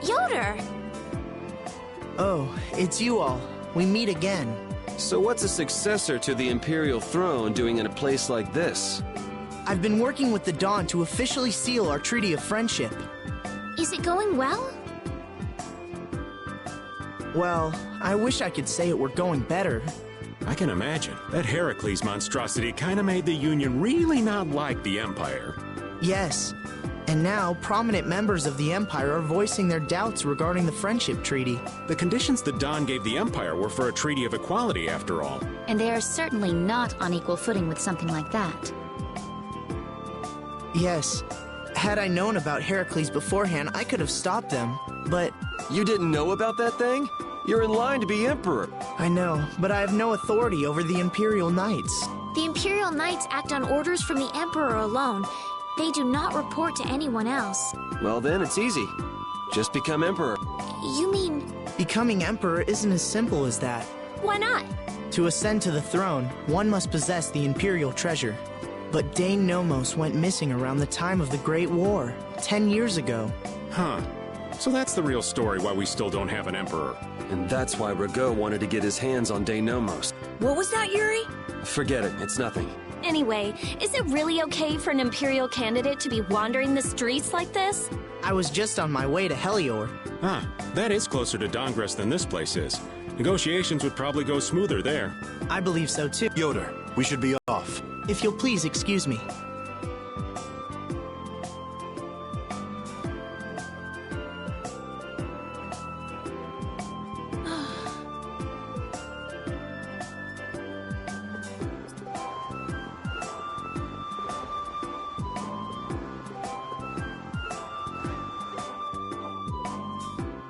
Yoder! Oh, it's you all. We meet again. So what's a successor to the Imperial throne doing in a place like this? I've been working with the Dawn to officially seal our Treaty of Friendship. Is it going well? Well, I wish I could say it were going better. I can imagine. That Heracles monstrosity kinda made the Union really not like the Empire. Yes. And now, prominent members of the Empire are voicing their doubts regarding the Friendship Treaty. The conditions the Dawn gave the Empire were for a treaty of equality, after all. And they are certainly not on equal footing with something like that. Yes. Had I known about Heracles beforehand, I could have stopped them, but... You didn't know about that thing? You're in line to be Emperor. I know, but I have no authority over the Imperial Knights. The Imperial Knights act on orders from the Emperor alone. They do not report to anyone else. Well then, it's easy. Just become Emperor. You mean... Becoming Emperor isn't as simple as that. Why not? To ascend to the throne, one must possess the Imperial treasure. But Dane Nomos went missing around the time of the Great War, 10 years ago. Huh. So that's the real story why we still don't have an Emperor. And that's why Rago wanted to get his hands on Denomos. What was that, Yuri? Forget it, it's nothing. Anyway, is it really okay for an Imperial candidate to be wandering the streets like this? I was just on my way to Helior. Ah, that is closer to Dongres than this place is. Negotiations would probably go smoother there. I believe so too. Yoder, we should be off. If you'll please excuse me.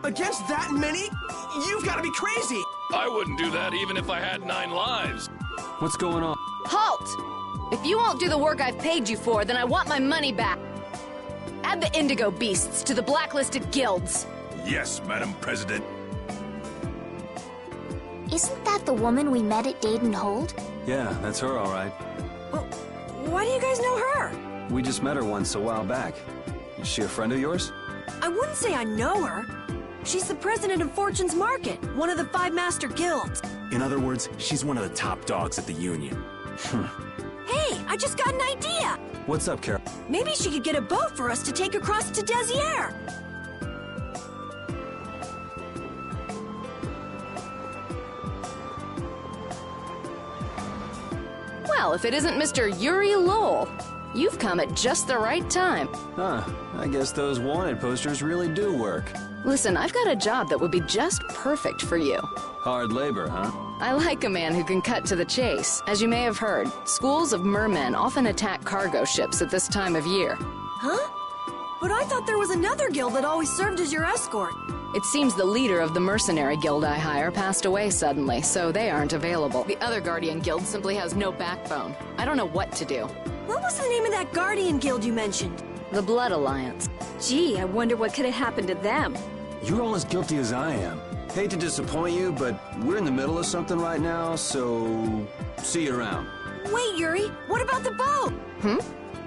Against that many? You've got to be crazy! I wouldn't do that even if I had 9 lives. What's going on? Halt! If you won't do the work I've paid you for, then I want my money back. Add the Indigo Beasts to the blacklisted guilds. Yes, Madam President. Isn't that the woman we met at Dayton Hold? Yeah, that's her all right. Well, why do you guys know her? We just met her once a while back. Is she a friend of yours? I wouldn't say I know her. She's the president of Fortune's Market, one of the 5 master guilds. In other words, she's one of the top dogs at the Union. Hey, I just got an idea! What's up, Carol? Maybe she could get a boat for us to take across to Desier. Well, if it isn't Mr. Yuri Lowell, you've come at just the right time. Huh, I guess those wanted posters really do work. Listen, I've got a job that would be just perfect for you. Hard labor, huh? I like a man who can cut to the chase. As you may have heard, schools of mermen often attack cargo ships at this time of year. Huh? But I thought there was another guild that always served as your escort. It seems the leader of the mercenary guild I hire passed away suddenly, so they aren't available. The other Guardian guild simply has no backbone. I don't know what to do. What was the name of that Guardian guild you mentioned? The Blood Alliance. Gee, I wonder what could have happened to them. You're all as guilty as I am. Hate to disappoint you, but we're in the middle of something right now, so see you around. Wait, Yuri, what about the boat?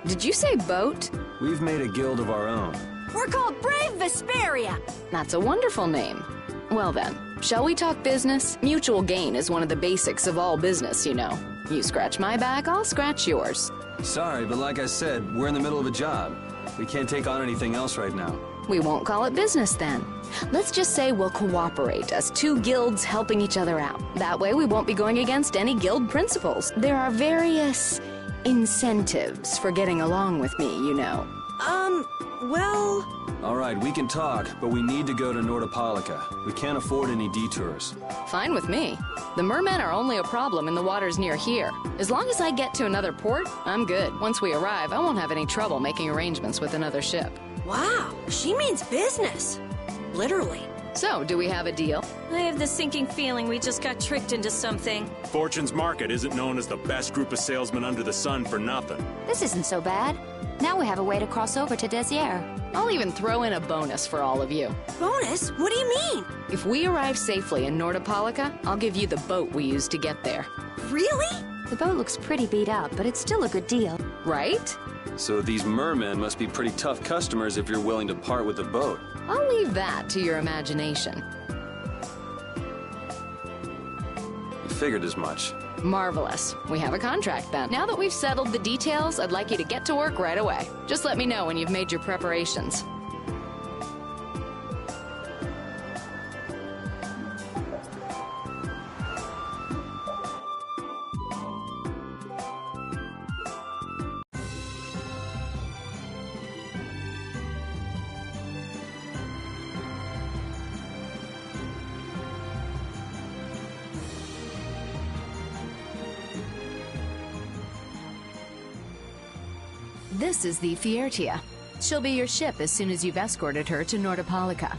Did you say boat? We've made a guild of our own. We're called Brave Vesperia. That's a wonderful name. Well then, shall we talk business? Mutual gain is one of the basics of all business, you know. You scratch my back, I'll scratch yours. Sorry, but like I said, we're in the middle of a job. We can't take on anything else right now. We won't call it business then. Let's just say we'll cooperate as 2 guilds helping each other out. That way we won't be going against any guild principles. There are various incentives for getting along with me, you know. Well... All right, we can talk, but we need to go to Nordopolica. We can't afford any detours. Fine with me. The mermen are only a problem in the waters near here. As long as I get to another port, I'm good. Once we arrive, I won't have any trouble making arrangements with another ship. Wow, she means business. Literally. So, do we have a deal? I have the sinking feeling we just got tricked into something. Fortune's Market isn't known as the best group of salesmen under the sun for nothing. This isn't so bad. Now we have a way to cross over to Desier. I'll even throw in a bonus for all of you. Bonus? What do you mean? If we arrive safely in Nordopolica, I'll give you the boat we used to get there. Really? The boat looks pretty beat up, but it's still a good deal. Right? So these mermen must be pretty tough customers if you're willing to part with the boat. I'll leave that to your imagination. I figured as much. Marvelous. We have a contract then. Now that we've settled the details, I'd like you to get to work right away. Just let me know when you've made your preparations. This is the Fiertia. She'll be your ship as soon as you've escorted her to Nordopolica.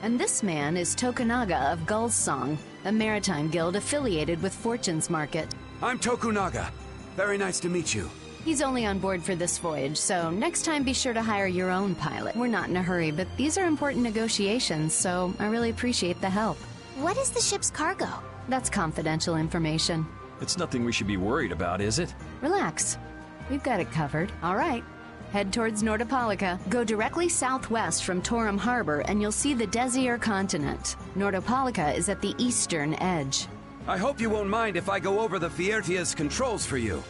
And this man is Tokunaga of Gull's Song, a maritime guild affiliated with Fortune's Market. I'm Tokunaga. Very nice to meet you. He's only on board for this voyage, so next time be sure to hire your own pilot. We're not in a hurry, but these are important negotiations, so I really appreciate the help. What is the ship's cargo? That's confidential information. It's nothing we should be worried about, is it? Relax. We've got it covered. All right. Head towards Nordopolica. Go directly southwest from Torum Harbor and you'll see the Desir continent. Nordopolica is at the eastern edge. I hope you won't mind if I go over the Fiertia's controls for you.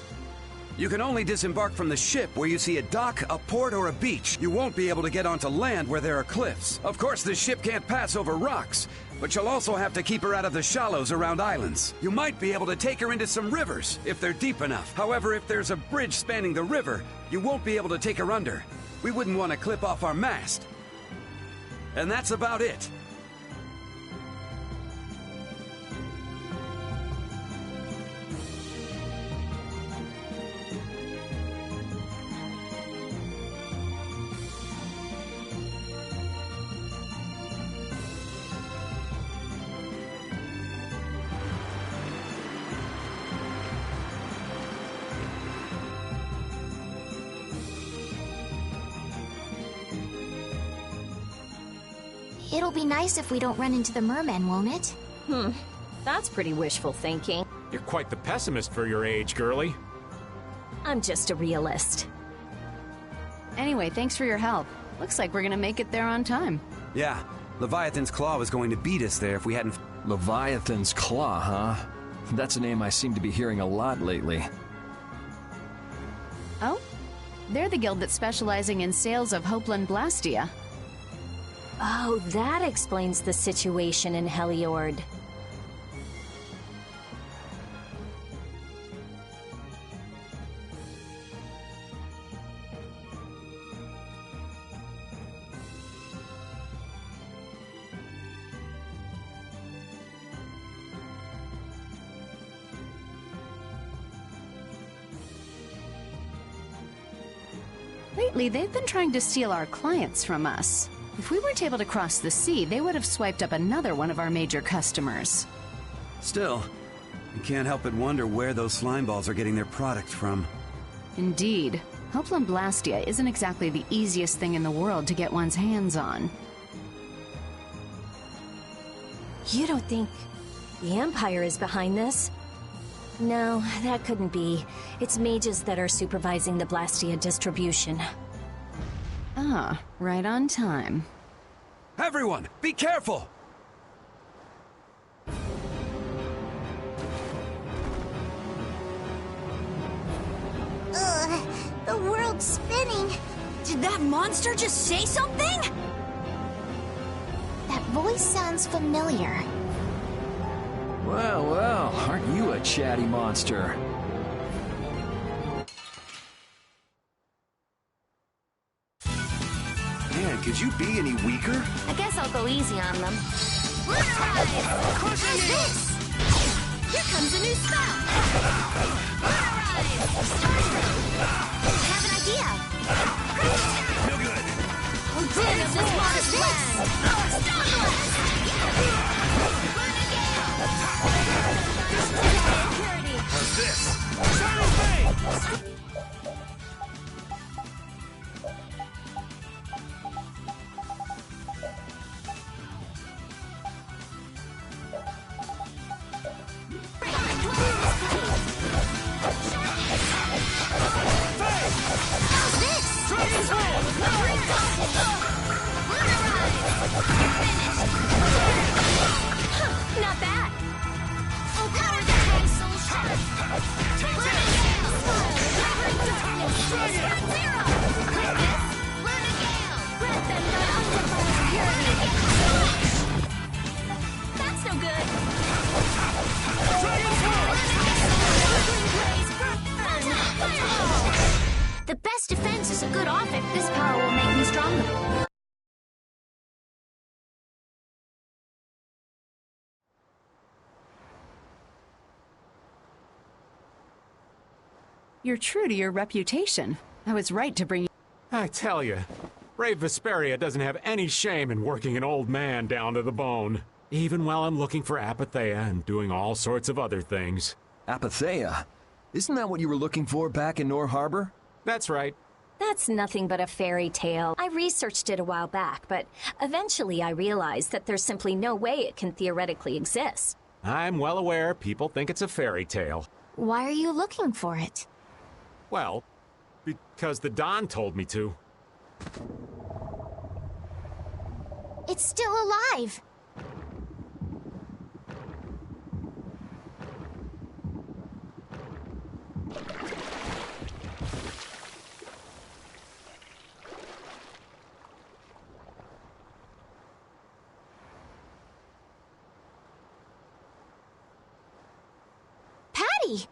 You can only disembark from the ship where you see a dock, a port, or a beach. You won't be able to get onto land where there are cliffs. Of course, the ship can't pass over rocks, but you'll also have to keep her out of the shallows around islands. You might be able to take her into some rivers, if they're deep enough. However, if there's a bridge spanning the river, you won't be able to take her under. We wouldn't want to clip off our mast. And that's about it. It'll be nice if we don't run into the mermen, won't it? That's pretty wishful thinking. You're quite the pessimist for your age, girlie. I'm just a realist. Anyway, thanks for your help. Looks like we're gonna make it there on time. Yeah, Leviathan's Claw was going to beat us there if we hadn't... Leviathan's Claw, huh? That's a name I seem to be hearing a lot lately. Oh? They're the guild that's specializing in sales of Hopeland Blastia. Oh, that explains the situation in Heliord. Lately, they've been trying to steal our clients from us. If we weren't able to cross the sea, they would have swiped up another one of our major customers. Still, you can't help but wonder where those slime balls are getting their product from. Indeed. Hopeland Blastia isn't exactly the easiest thing in the world to get one's hands on. You don't think the Empire is behind this? No, that couldn't be. It's mages that are supervising the Blastia distribution. Ah, right on time. Everyone, be careful! The world's spinning. Did that monster just say something? That voice sounds familiar. Well, well, aren't you a chatty monster? Man, could you be any weaker? I guess I'll go easy on them. How's this? Here comes a new spell! I have an idea. No good. Oh, damn it, this one is How's this? Shining Flame! You're true to your reputation. I was right to bring you. I tell you, Brave Vesperia doesn't have any shame in working an old man down to the bone. Even while I'm looking for Apatheia and doing all sorts of other things. Apatheia? Isn't that what you were looking for back in Nor Harbor? That's right. That's nothing but a fairy tale. I researched it a while back, but eventually I realized that there's simply no way it can theoretically exist. I'm well aware people think it's a fairy tale. Why are you looking for it? Well, because the Don told me to. It's still alive. Patty!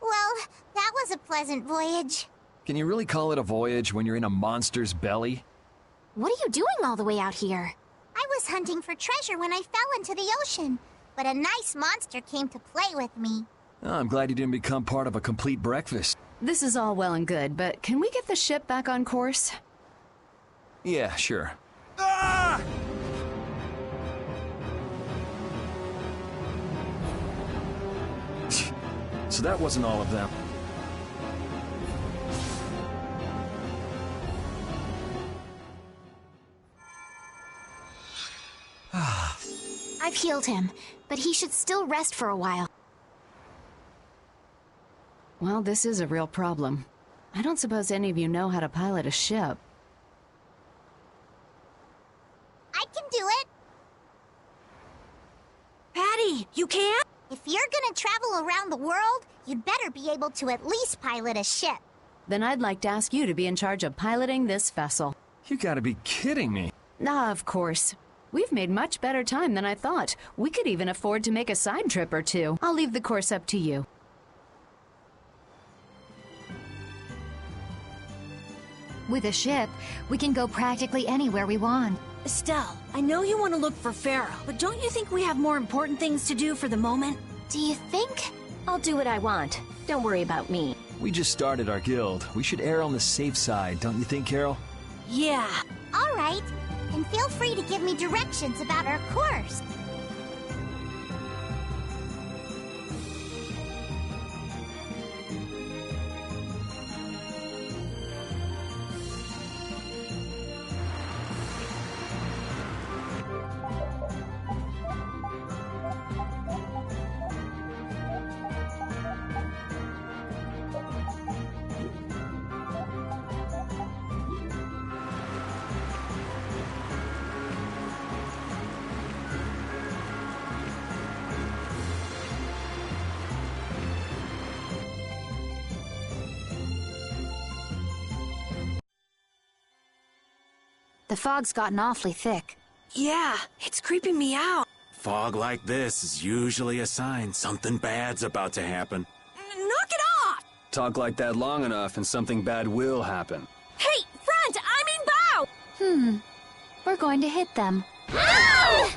Well, that was a pleasant voyage. Can you really call it a voyage when you're in a monster's belly? What are you doing all the way out here? I was hunting for treasure when I fell into the ocean, but a nice monster came to play with me. Oh, I'm glad you didn't become part of a complete breakfast. This is all well and good, but can we get the ship back on course? Yeah, sure. Ah! So that wasn't all of them. I've healed him, but he should still rest for a while. Well, this is a real problem. I don't suppose any of you know how to pilot a ship. I can do it. Patty, you can't? If you're gonna travel around the world, you'd better be able to at least pilot a ship. Then I'd like to ask you to be in charge of piloting this vessel. You gotta be kidding me. Ah, of course. We've made much better time than I thought. We could even afford to make a side trip or two. I'll leave the course up to you. With a ship, we can go practically anywhere we want. Estelle, I know you want to look for Pharaoh, but don't you think we have more important things to do for the moment? Do you think? I'll do what I want. Don't worry about me. We just started our guild. We should err on the safe side, don't you think, Carol? Yeah. All right. And feel free to give me directions about our course. The fog's gotten awfully thick. Yeah, it's creeping me out. Fog like this is usually a sign something bad's about to happen. Knock it off! Talk like that long enough and something bad will happen. Hey, front! I mean bow! We're going to hit them. Ow!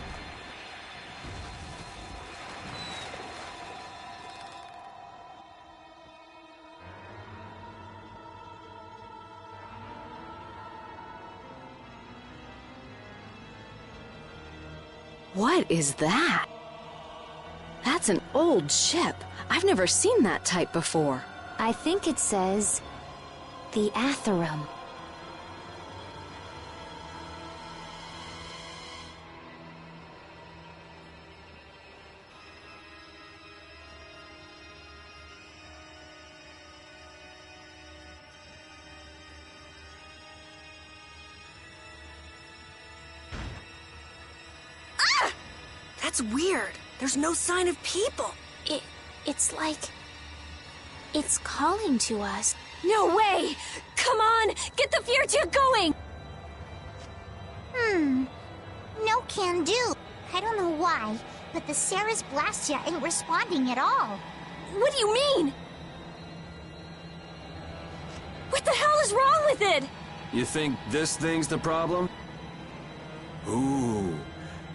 What is that? That's an old ship. I've never seen that type before. I think it says the Atherum. That's weird. There's no sign of people. It's like it's calling to us. No way! Come on! Get the Fiertia going! No can do. I don't know why, but the Ceres Blastia ain't responding at all. What do you mean? What the hell is wrong with it? You think this thing's the problem? Ooh,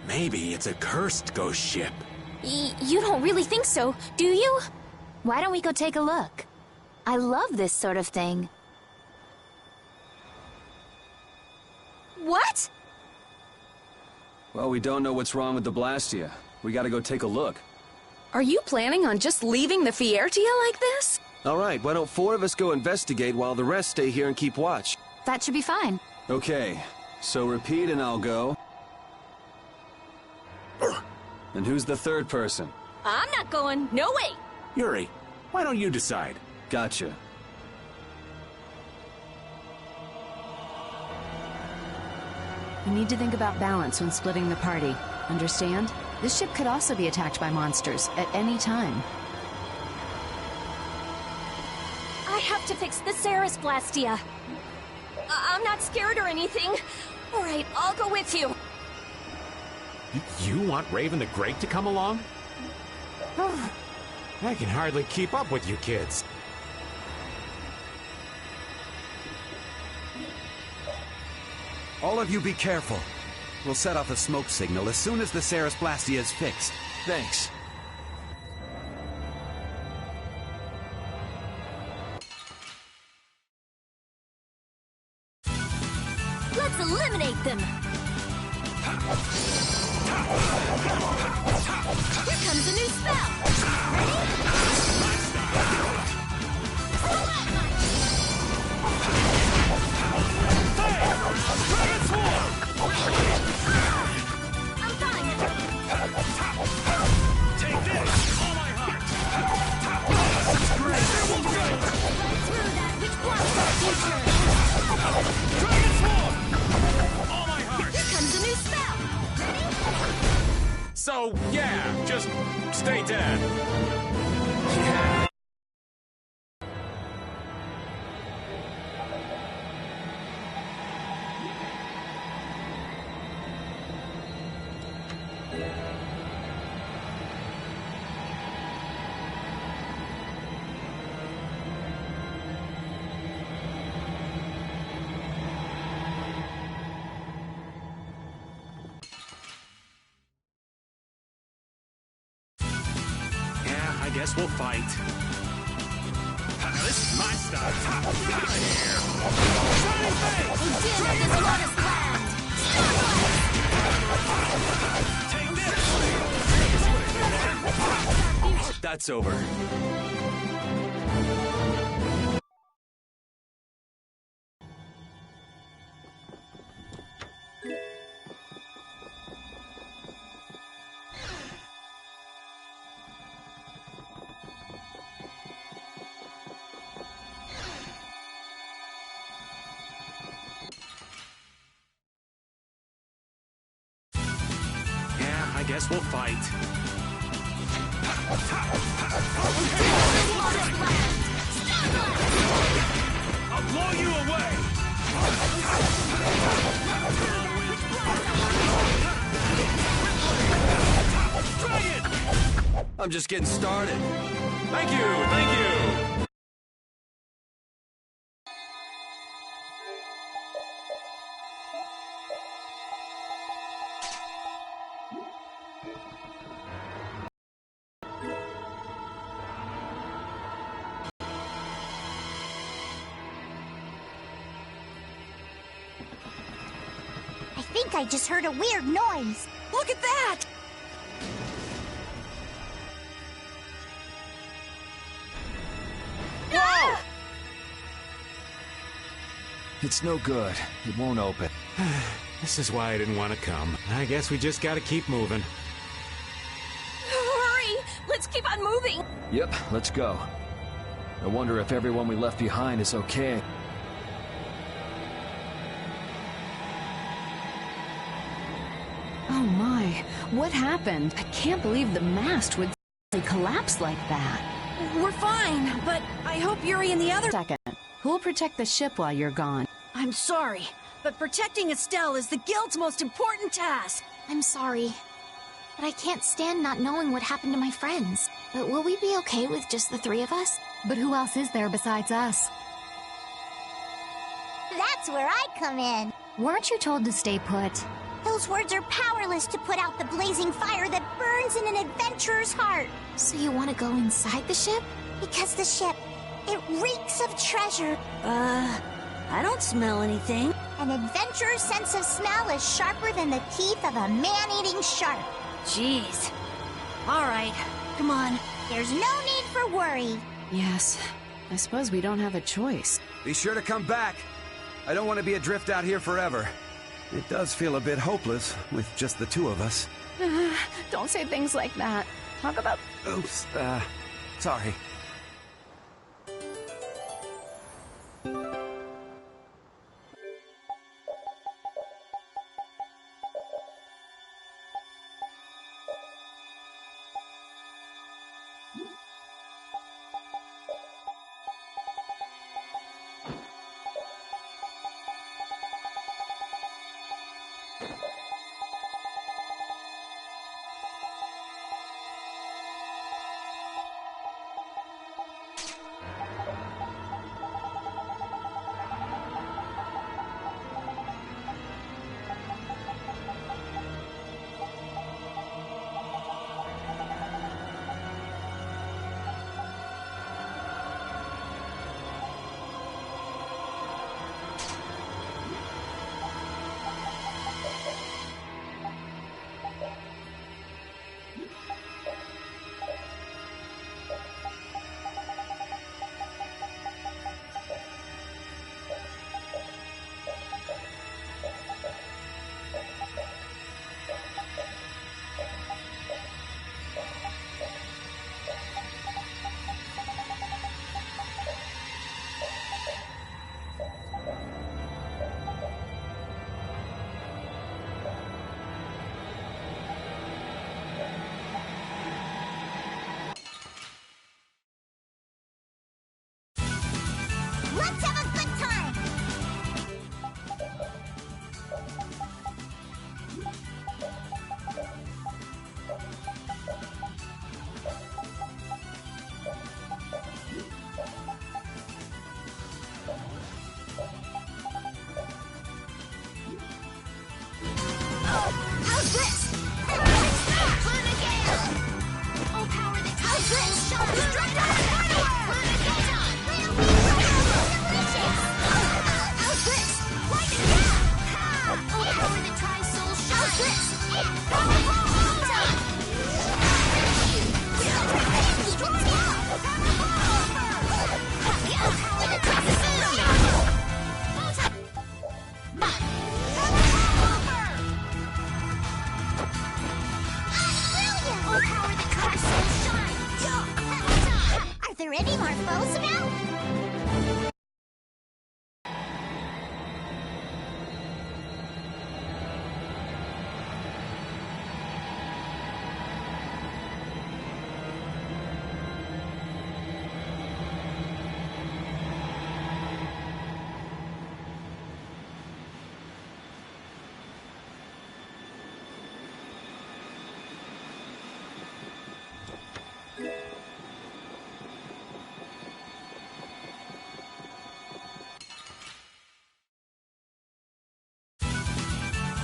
Maybe it's a cursed ghost ship. You don't really think so, do you? Why don't we go take a look? I love this sort of thing. What? Well, we don't know what's wrong with the Blastia. We gotta go take a look. Are you planning on just leaving the Fiertia like this? All right, why don't 4 of us go investigate while the rest stay here and keep watch? That should be fine. Okay, so repeat and I'll go. And who's the third person? I'm not going. No way. Yuri, why don't you decide? Gotcha. You need to think about balance when splitting the party. Understand? This ship could also be attacked by monsters at any time. I have to fix the Ceres Blastia. I'm not scared or anything. All right, I'll go with you. You want Raven the Great to come along? I can hardly keep up with you kids. All of you be careful. We'll set off a smoke signal as soon as the Ceres Blastia is fixed. Thanks. Let's eliminate them. Here comes a new spell. I'm fine. Take this! All my heart! Through that which blocks our future. Dragon Swarm! All my heart! Here comes a new spell. So, yeah, just stay dead. I guess we'll fight. This is my style. Out of here! Shining Face! Din of this lotus land. Take this! That's over. I guess we'll fight. I'll blow you away! Dragon! I'm just getting started. Thank you, thank you. I think I just heard a weird noise. Look at that! Whoa! It's no good. It won't open. This is why I didn't want to come. I guess we just gotta keep moving. Hurry! Let's keep on moving. Yep, let's go. I wonder if everyone we left behind is okay. Oh my, what happened? I can't believe the mast would collapse like that. We're fine, but I hope Yuri and the other— Second, who'll protect the ship while you're gone? I'm sorry, but protecting Estelle is the Guild's most important task. I'm sorry, but I can't stand not knowing what happened to my friends. But will we be okay with just the 3 of us? But who else is there besides us? That's where I come in. Weren't you told to stay put? Who Those words are powerless to put out the blazing fire that burns in an adventurer's heart. So you want to go inside the ship? Because the ship, it reeks of treasure. I don't smell anything. An adventurer's sense of smell is sharper than the teeth of a man-eating shark. Jeez. All right, come on. There's no need for worry. Yes, I suppose we don't have a choice. Be sure to come back. I don't want to be adrift out here forever. It does feel a bit hopeless with just the two of us. Don't say things like that. Talk about... Oops, sorry. Let's have a good time! How's this? Fun again! Oh, power the how's this? Shot destructor! How's this? Lightning down! Oh, power the tri-soul shot! How's this? Are there any more foes about?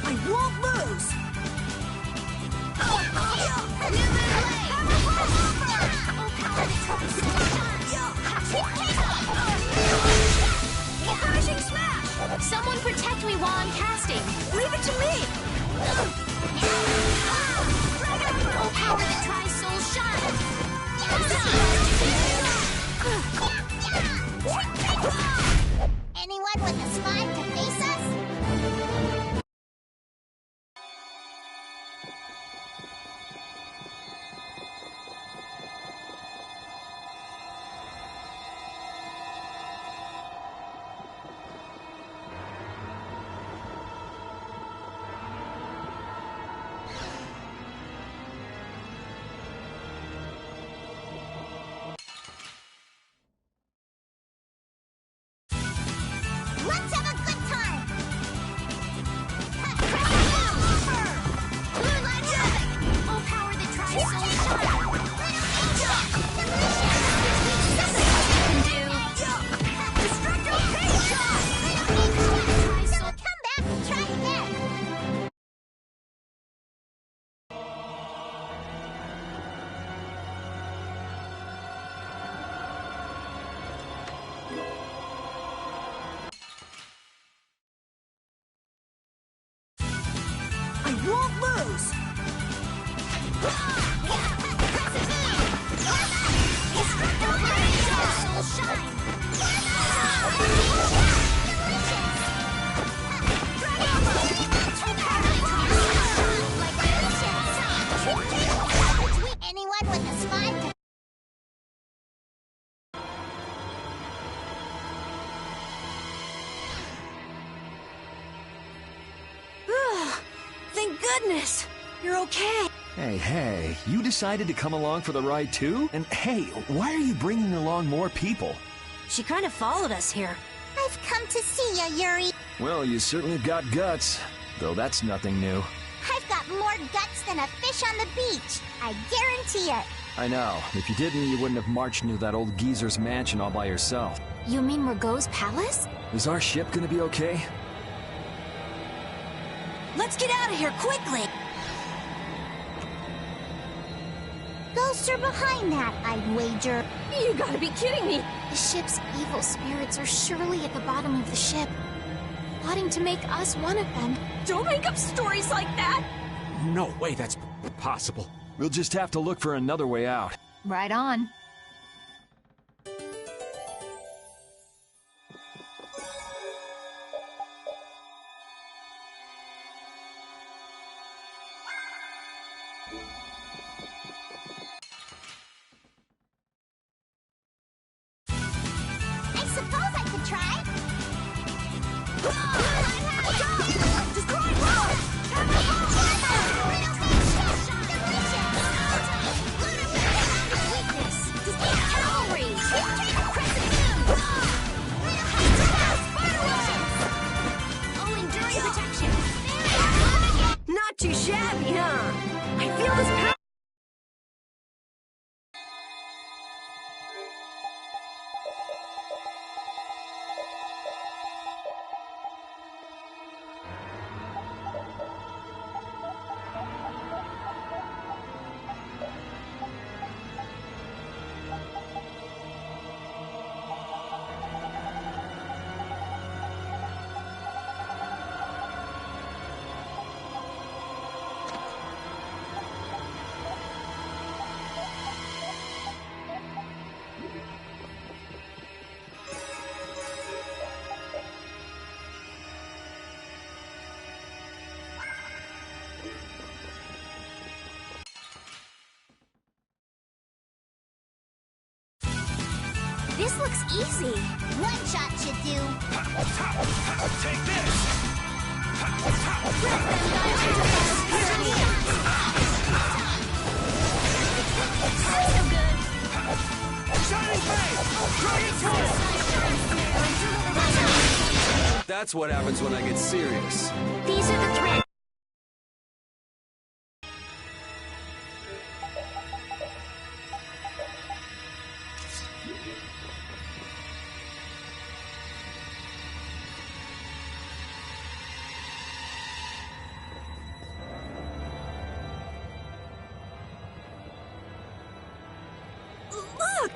I won't lose! Crashing smash! Someone protect me while I'm casting. Leave it to me! Oh, power the tri-soul shot! Anyone with a spine to face us? goodness! You're okay. Hey, you decided to come along for the ride too? And hey, why are you bringing along more people? She kind of followed us here. I've come to see ya, Yuri. Well, you certainly got guts, though that's nothing new. I've got more guts than a fish on the beach. I guarantee it. I know. If you didn't, you wouldn't have marched into that old geezer's mansion all by yourself. You mean Margot's palace? Is our ship gonna be okay? Let's get out of here quickly! Ghosts are behind that, I'd wager. You gotta be kidding me! The ship's evil spirits are surely at the bottom of the ship, plotting to make us one of them. Don't make up stories like that! No way that's possible. We'll just have to look for another way out. Right on. I suppose I could try. Not too shabby, huh? I feel this power. This looks easy. One shot should do. Take this! So good. Shining Blade! That's what happens when I get serious. These are the threads. Look!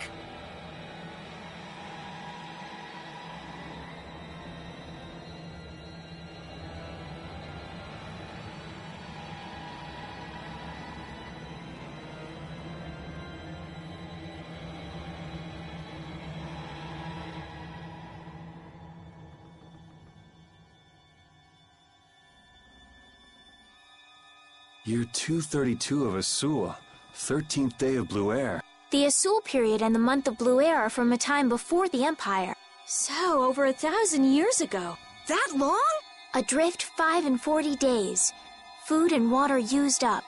Year 232 of Asua, 13th day of Blue Air. The Asul period and the month of Blue Air are from a time before the Empire. So, over 1,000 years ago. That long? Adrift 5 and 40 days. Food and water used up.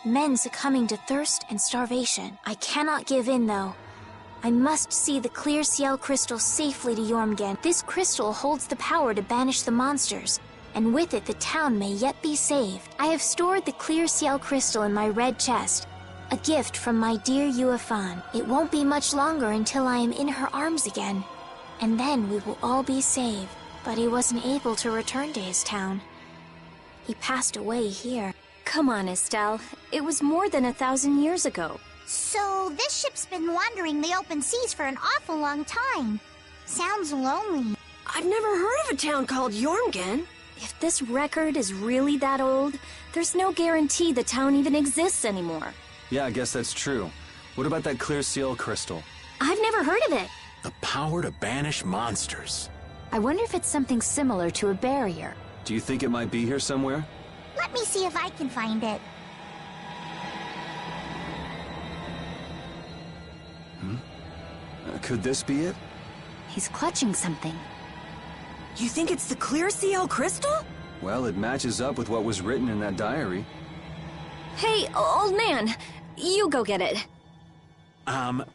Men succumbing to thirst and starvation. I cannot give in, though. I must see the clear Ciel crystal safely to Jormungand. This crystal holds the power to banish the monsters, and with it the town may yet be saved. I have stored the clear Ciel crystal in my red chest, a gift from my dear Yuefan. It won't be much longer until I am in her arms again, and then we will all be saved. But he wasn't able to return to his town. He passed away here. Come on, Estelle. It was more than 1,000 years ago. So this ship's been wandering the open seas for an awful long time. Sounds lonely. I've never heard of a town called Jormungand. If this record is really that old, there's no guarantee the town even exists anymore. Yeah, I guess that's true. What about that clear seal crystal? I've never heard of it. The power to banish monsters. I wonder if it's something similar to a barrier. Do you think it might be here somewhere? Let me see if I can find it. Could this be it? He's clutching something. You think it's the clear Ciel crystal? Well, it matches up with what was written in that diary. Hey, old man, you go get it.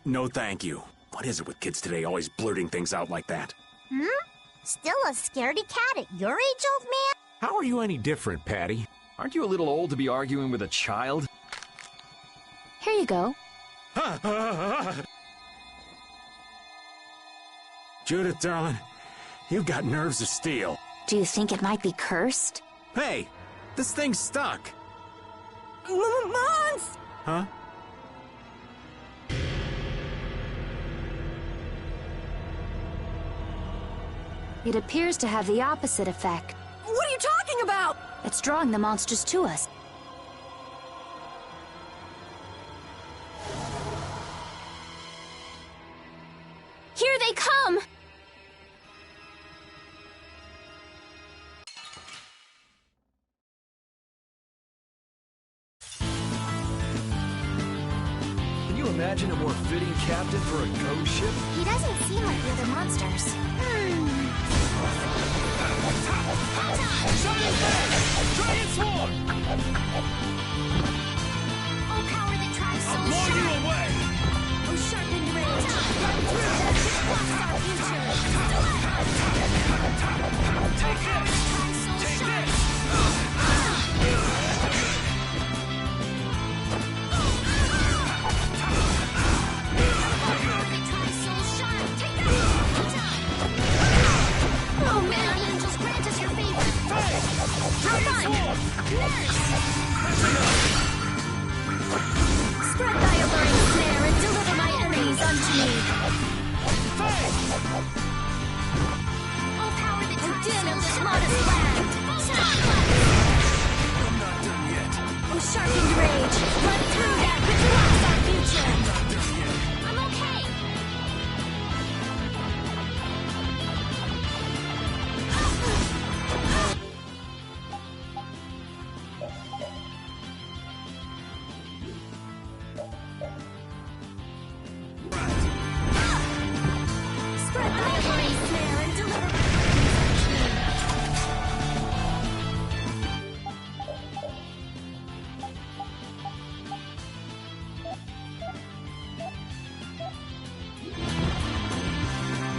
No thank you. What is it with kids today, always blurting things out like that? Still a scaredy cat at your age, old man? How are you any different, Patty? Aren't you a little old to be arguing with a child? Here you go. Judith, darling, you've got nerves of steel. Do you think it might be cursed? Hey, this thing's stuck. Mons! Huh? It appears to have the opposite effect. What are you talking about? It's drawing the monsters to us. Here they come! Can you imagine a more fitting captain for a ghost ship? He doesn't seem like the other monsters. Giant sword! Oh, power that tries so I'll blow you away! Oh, sharpened range. Run through that ship blocks our future. Take this! Take this! Oh man, angels grant us your favor! Hold on! Nurse! Spread thy alluring snare and deliver my enemies unto me! Oh, power that O tries din so of this modest land! I'm not done yet. O sharpened rage, run through that which blocks our future! I'm not done yet. I'm okay! Spread thy alluring snare and deliver my enemies unto me!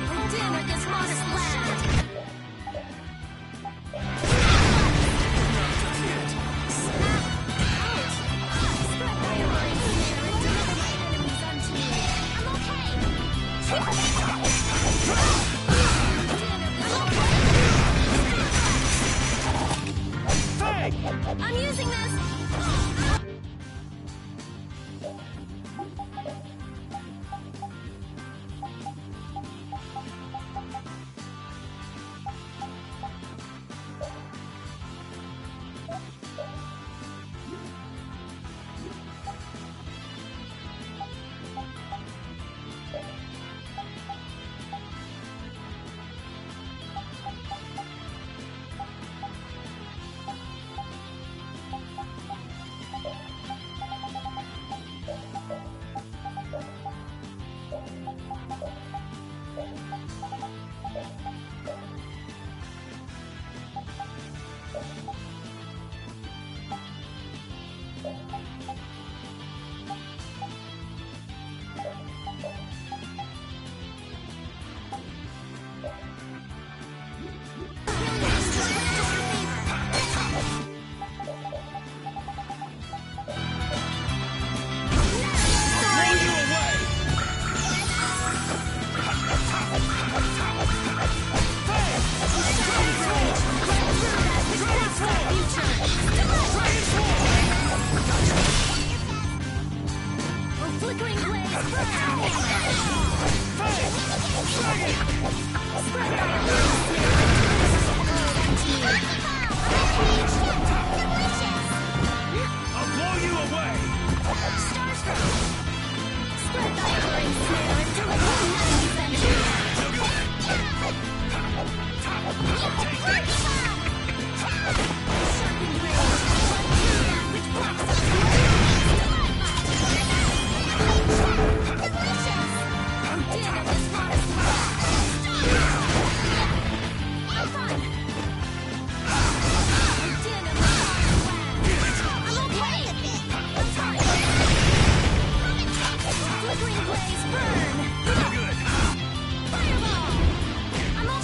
O din of this modest land! Spread thy alluring snare and deliver my enemies unto me! I'm okay! I'm using this!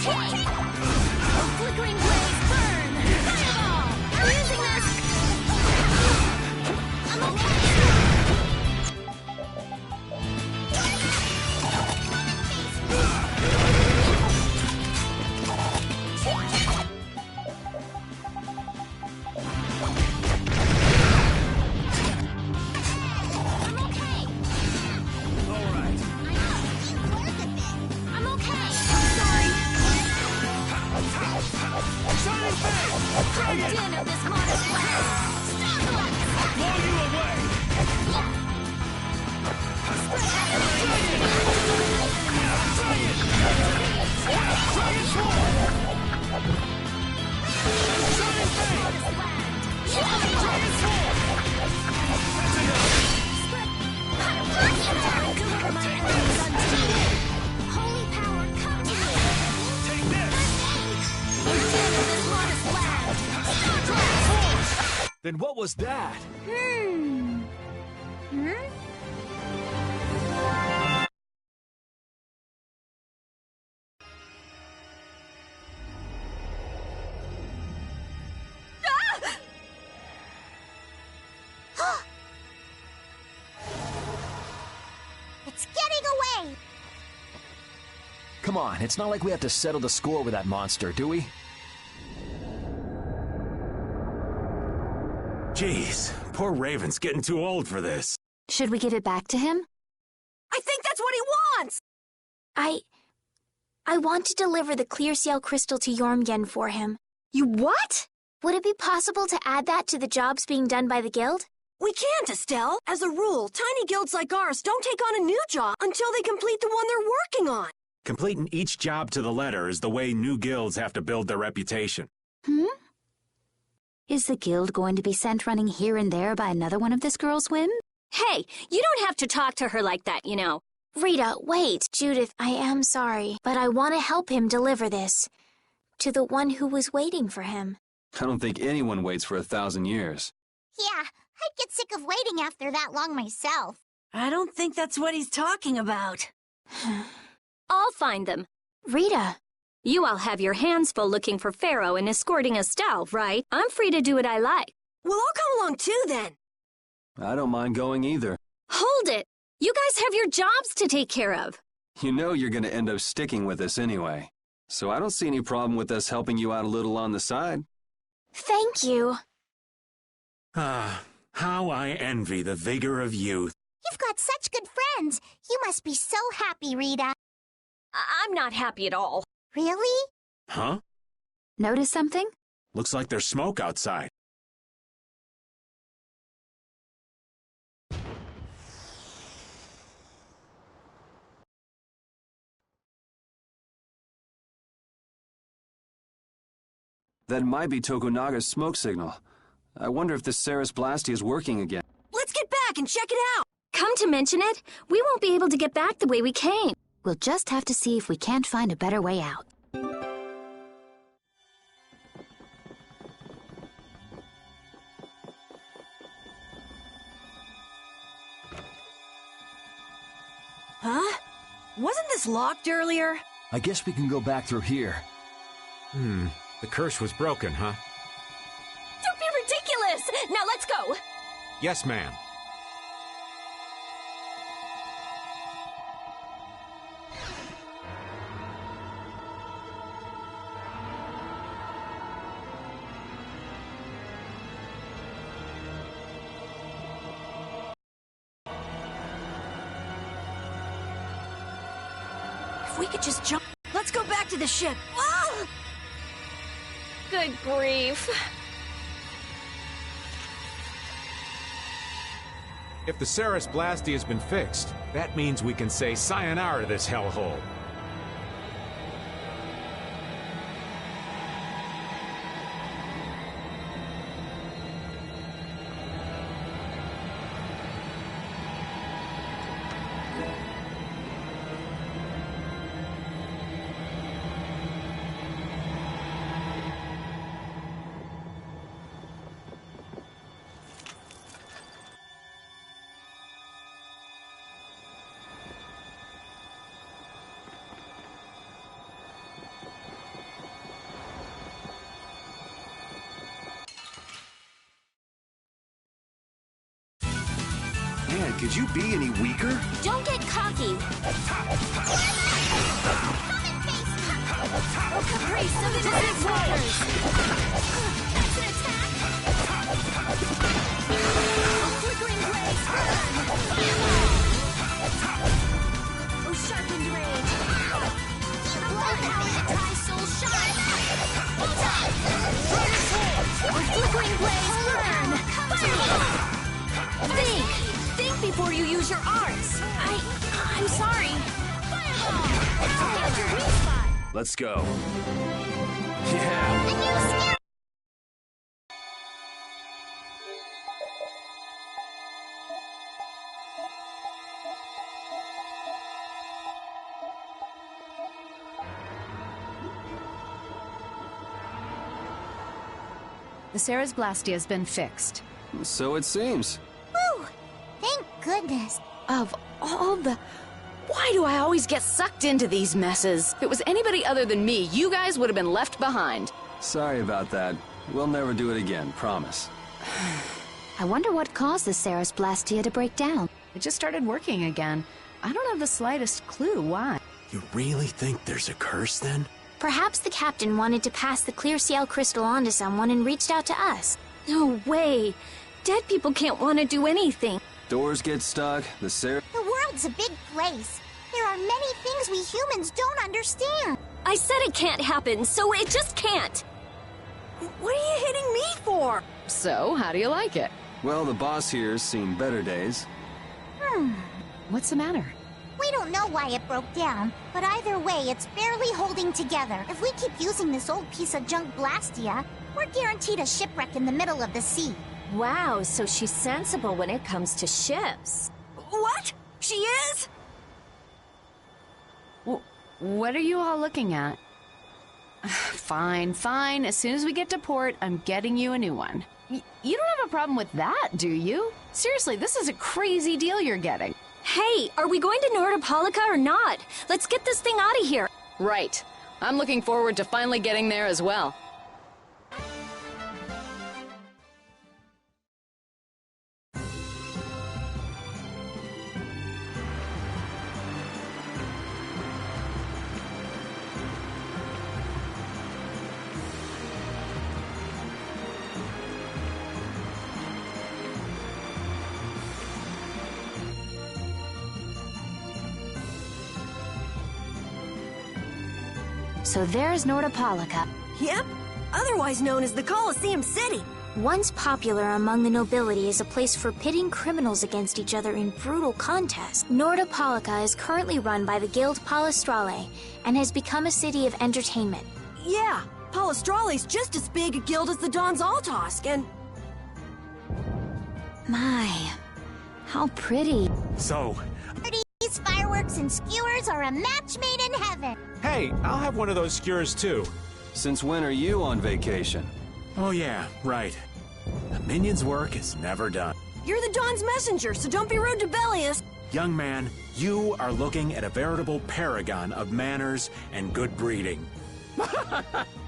Flickering blaze, burn! Fireball! I'm using this! I'm okay! Then what was that? It's getting away! Come on, it's not like we have to settle the score with that monster, do we? Jeez, poor Raven's getting too old for this. Should we give it back to him? I think that's what he wants! I want to deliver the clear ciel crystal to Jormgen for him. You what? Would it be possible to add that to the jobs being done by the guild? We can't, Estelle. As a rule, tiny guilds like ours don't take on a new job until they complete the one they're working on. Completing each job to the letter is the way new guilds have to build their reputation. Is the guild going to be sent running here and there by another one of this girl's whim? Hey, you don't have to talk to her like that, you know. Rita, wait. Judith, I am sorry, but I want to help him deliver this. To the one who was waiting for him. I don't think anyone waits for 1,000 years. Yeah, I'd get sick of waiting after that long myself. I don't think that's what he's talking about. I'll find them. Rita. You all have your hands full looking for Pharaoh and escorting Estelle, right? I'm free to do what I like. Well, I'll come along too, then. I don't mind going either. Hold it! You guys have your jobs to take care of. You know you're going to end up sticking with us anyway. So I don't see any problem with us helping you out a little on the side. Thank you. Ah, how I envy the vigor of youth. You've got such good friends. You must be so happy, Rita. I'm not happy at all. Really? Huh? Notice something? Looks like there's smoke outside. That might be Tokunaga's smoke signal. I wonder if the Ceres Blastia is working again. Let's get back and check it out. Come to mention it, we won't be able to get back the way we came. We'll just have to see if we can't find a better way out. Huh? Wasn't this locked earlier? I guess we can go back through here. The curse was broken, huh? Don't be ridiculous! Now let's go! Yes, ma'am. If we could just jump... Let's go back to the ship. Ah! Good grief. If the Ceres Blastia has been fixed, that means we can say sayonara to this hellhole. Could you be any weaker? Don't get cocky. Oh, Caprice of Infinite Waters! That's an attack! Oh, Flickering Blaze, burn! Oh, Sharpened Rage! Blood Tri-Soul Shine! Oh, Flickering Blaze, burn! Think before you use your arts! I'm sorry! Fireball! How's your weak spot? Let's go. Yeah. The Ceres Blastia has been fixed. So it seems. Whew! Thank goodness. Of all the... Why do I always get sucked into these messes? If it was anybody other than me, you guys would have been left behind. Sorry about that. We'll never do it again, promise. I wonder what caused the Ceres Blastia to break down. It just started working again. I don't have the slightest clue why. You really think there's a curse, then? Perhaps the captain wanted to pass the clear CL crystal on to someone and reached out to us. No way! Dead people can't want to do anything. Doors get stuck, the The world's a big place. There are many things we humans don't understand. I said it can't happen, so it just can't. What are you hitting me for? So, how do you like it? Well, the boss here's seen better days. What's the matter? We don't know why it broke down, but either way, it's barely holding together. If we keep using this old piece of junk Blastia, we're guaranteed a shipwreck in the middle of the sea. Wow, so she's sensible when it comes to ships. What? She is? What are you all looking at? Fine, fine. As soon as we get to port, I'm getting you a new one. You don't have a problem with that, do you? Seriously, this is a crazy deal you're getting. Hey, are we going to Nordopolica or not? Let's get this thing out of here. Right. I'm looking forward to finally getting there as well. So there's Nordopolica. Yep, otherwise known as the Colosseum City. Once popular among the nobility as a place for pitting criminals against each other in brutal contests, Nordopolica is currently run by the Guild Palestrale and has become a city of entertainment. Yeah, Palestrale's just as big a guild as the Dons Altosk, and... My, how pretty. So... These fireworks and skewers are a match made in heaven. Hey, I'll have one of those skewers too. Since when are you on vacation? Oh yeah, right. The minion's work is never done. You're the Don's messenger, so don't be rude to Bellius. Young man, you are looking at a veritable paragon of manners and good breeding.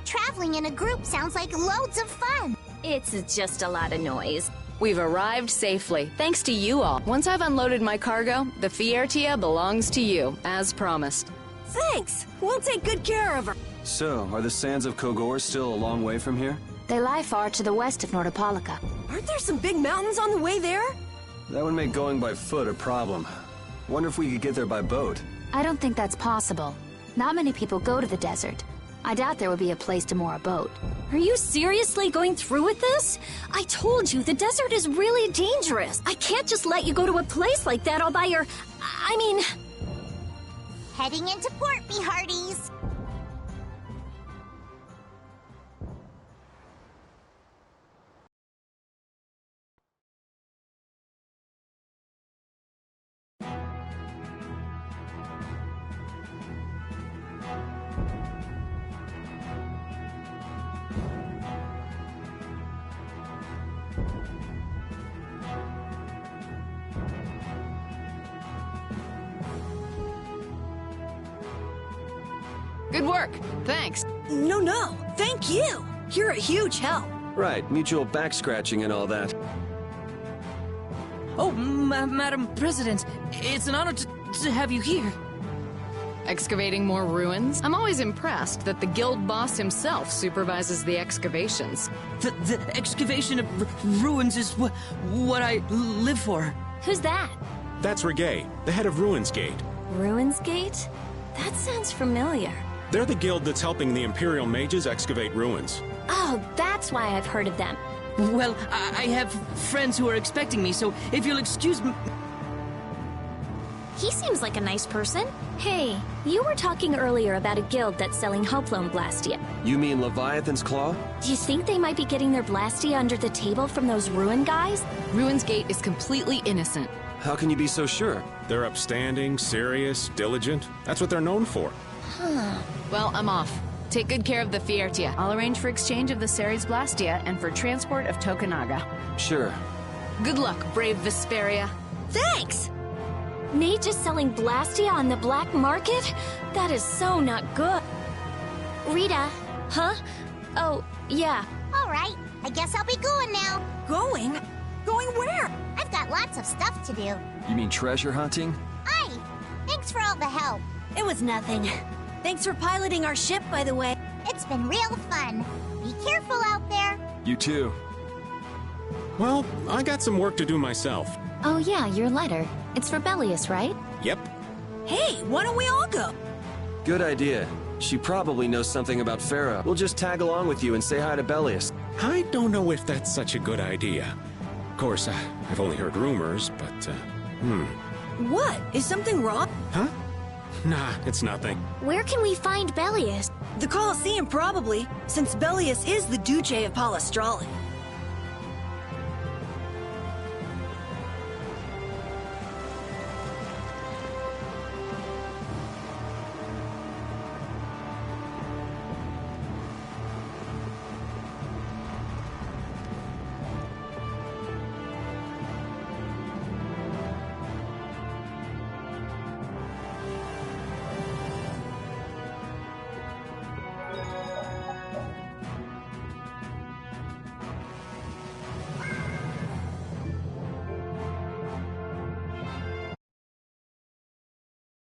Traveling in a group sounds like loads of fun. It's just a lot of noise. We've arrived safely, thanks to you all. Once I've unloaded my cargo, the Fiertia belongs to you, as promised. Thanks. We'll take good care of her. So, are the sands of Kogor still a long way from here? They lie far to the west of Nordopolica. Aren't there some big mountains on the way there? That would make going by foot a problem. Wonder if we could get there by boat. I don't think that's possible. Not many people go to the desert. I doubt there would be a place to moor a boat. Are you seriously going through with this? I told you, the desert is really dangerous. I can't just let you go to a place like that all by your... I mean... Heading into port, me hearties. Good work. Thanks. No. Thank you. You're a huge help. Right, mutual back scratching and all that. Oh, Madam President, it's an honor to have you here. Excavating more ruins? I'm always impressed that the guild boss himself supervises the excavations. The excavation of ruins is what I live for. Who's that? That's Reggae, the head of Ruins Gate. Ruins Gate? That sounds familiar. They're the guild that's helping the Imperial mages excavate ruins. Oh, that's why I've heard of them. Well, I have friends who are expecting me, so if you'll excuse me... He seems like a nice person. Hey, you were talking earlier about a guild that's selling Hoplone Blastia. You mean Leviathan's Claw? Do you think they might be getting their Blastia under the table from those ruin guys? Ruins Gate is completely innocent. How can you be so sure? They're upstanding, serious, diligent. That's what they're known for. Huh. Well, I'm off. Take good care of the Fiertia. I'll arrange for exchange of the Ceres Blastia and for transport of Tokunaga. Sure. Good luck, brave Vesperia. Thanks! Mages selling Blastia on the black market? That is so not good. Rita. Huh? Oh, yeah. All right, I guess I'll be going now. Going? Going where? I've got lots of stuff to do. You mean treasure hunting? Aye. Thanks for all the help. It was nothing. Thanks for piloting our ship, by the way. It's been real fun. Be careful out there. You too. Well, I got some work to do myself. Oh yeah, your letter. It's for Bellius, right? Yep. Hey, why don't we all go? Good idea. She probably knows something about Farah. We'll just tag along with you and say hi to Bellius. I don't know if that's such a good idea. Of course, I've only heard rumors, but, What? Is something wrong? Huh? Nah, it's nothing. Where can we find Bellius? The Colosseum, probably, since Bellius is the Duce of Palestrale.